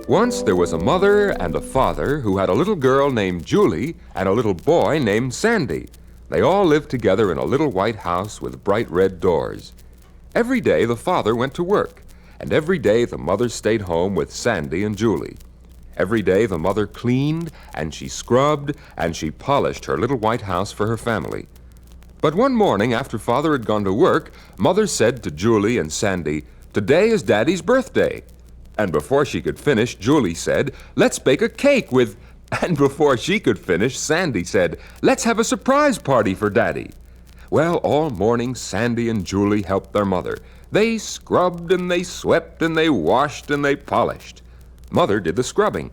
Once there was a mother and a father who had a little girl named Julie and a little boy named Sandy. They all lived together in a little white house with bright red doors. Every day the father went to work, and every day the mother stayed home with Sandy and Julie. Every day the mother cleaned, and she scrubbed, and she polished her little white house for her family. But one morning, after Father had gone to work, Mother said to Julie and Sandy, "Today is Daddy's birthday." And before she could finish, Julie said, "Let's bake a cake with..." And before she could finish, Sandy said, "Let's have a surprise party for Daddy." Well, all morning, Sandy and Julie helped their mother. They scrubbed and they swept and they washed and they polished. Mother did the scrubbing.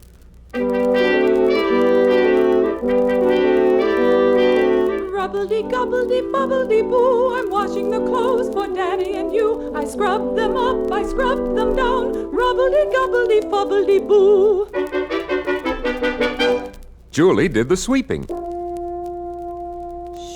Rubbledy-gubbledy-bubbledy-boo, I'm washing the clothes for Daddy and you. I scrub them up, I scrub them down, rubbledy-gubbledy-bubbledy-boo. Julie did the sweeping.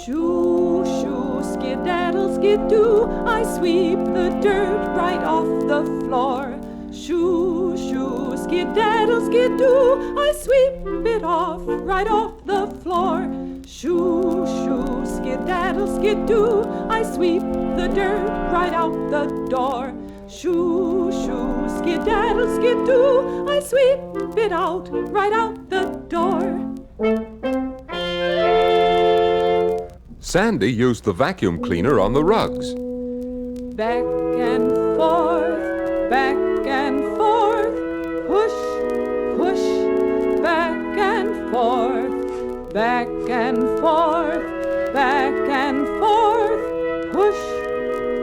Shoo, shoo, skidaddle, skidoo, I sweep the dirt right off the floor. Shoo, shoo, skidaddle, skidoo, I sweep it off, right off the floor. Shoo, shoo, skidaddle, skidoo, I sweep the dirt right out the door. Shoo, shoo, skidaddle, skidoo, I sweep it out, right out the door. Sandy used the vacuum cleaner on the rugs. Back and forth, back and forth, push, push, back and forth, back and forth, back and forth, push,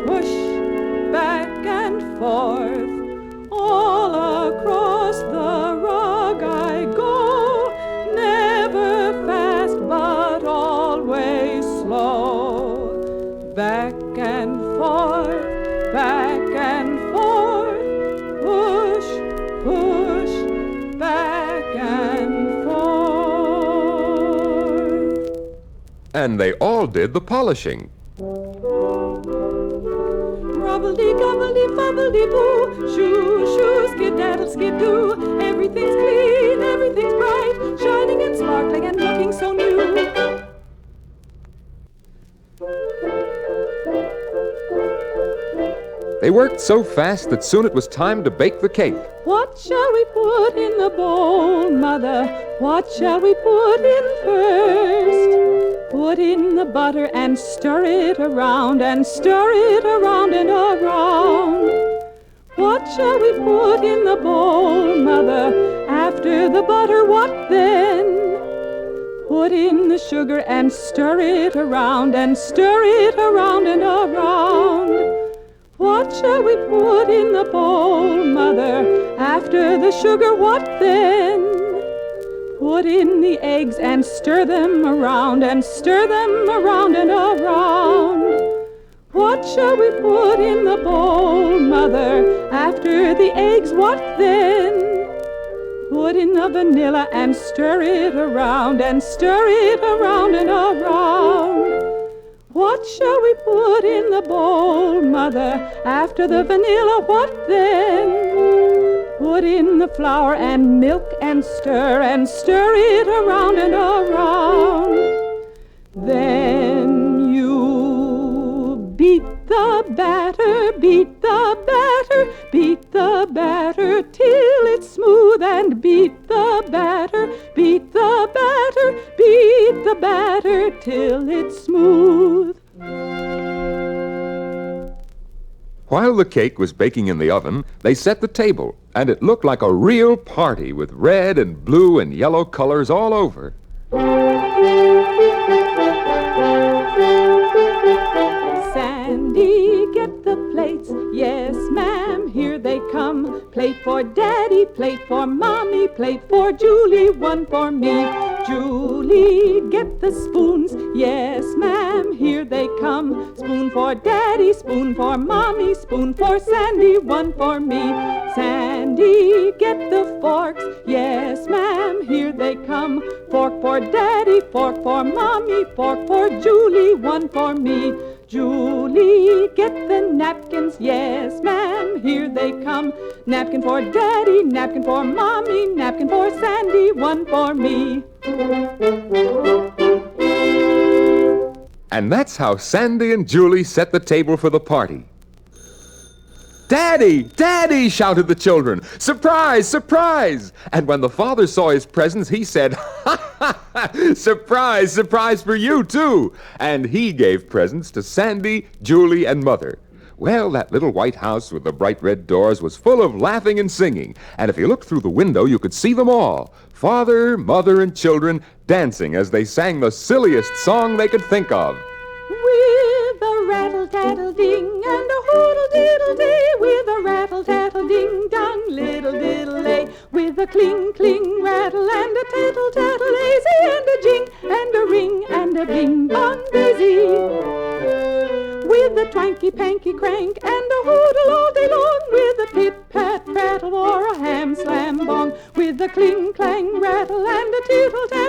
push, back and forth. All across the rug I go, never fast but always slow. Back and forth, back and forth, push, push, back and forth. And they all did the polishing. Rubbledy-gubbledy-bubbledy-boo, shoo, shoo, skidaddle, skidoo, everything's clean, everything's bright, shining and sparkling and looking so new. They worked so fast that soon it was time to bake the cake. What shall we put in the bowl, Mother? What shall we put in first? Put in the butter and stir it around and stir it around and around. What shall we put in the bowl, Mother? After the butter, what then? Put in the sugar and stir it around and stir it around and around. What shall we put in the bowl, Mother? After the sugar, what then? Put in the eggs and stir them around and stir them around and around. What shall we put in the bowl, Mother? After the eggs, what then? Put in the vanilla and stir it around and stir it around and around. What shall we put in the bowl, Mother? After the vanilla, what then? Put in the flour and milk and stir it around and around. Then you beat the batter, beat the batter, beat the batter till it's smooth, and beat the batter, beat the batter, beat the batter till it's smooth. While the cake was baking in the oven, they set the table, and it looked like a real party with red and blue and yellow colors all over. Sandy, get the plates. Yes, ma'am, here they come. Plate for Daddy, plate for Mommy, plate for Julie, one for me. Julie, get the spoons. Yes, ma'am, here they come. Spoon for Daddy, spoon for Mommy, spoon for Sandy, one for me. Sandy, get the forks. Yes, ma'am, here they come. Fork for Daddy, fork for Mommy, fork for Julie, one for me. Julie, get the napkins, yes, ma'am, here they come. Napkin for Daddy, napkin for Mommy, napkin for Sandy, one for me. And that's how Sandy and Julie set the table for the party. "Daddy! Daddy!" shouted the children. "Surprise! Surprise!" And when the father saw his presents, he said, "Ha, ha, ha! Surprise! Surprise for you, too!" And he gave presents to Sandy, Julie, and Mother. Well, that little white house with the bright red doors was full of laughing and singing, and if you looked through the window, you could see them all, father, mother, and children, dancing as they sang the silliest song they could think of. With a rattle-tattle-ding and a hoodle-diddle-day, with a rattle-tattle-ding-dong, little-diddle-lay, with a cling-cling rattle and a tattle-tattle-lazy and a jing and a ring and a bing-bong busy. With a twanky-panky-crank and a hoodle all day long, with a pit-pat-prattle or a ham-slam-bong, with a cling-clang rattle and a tittle-tattle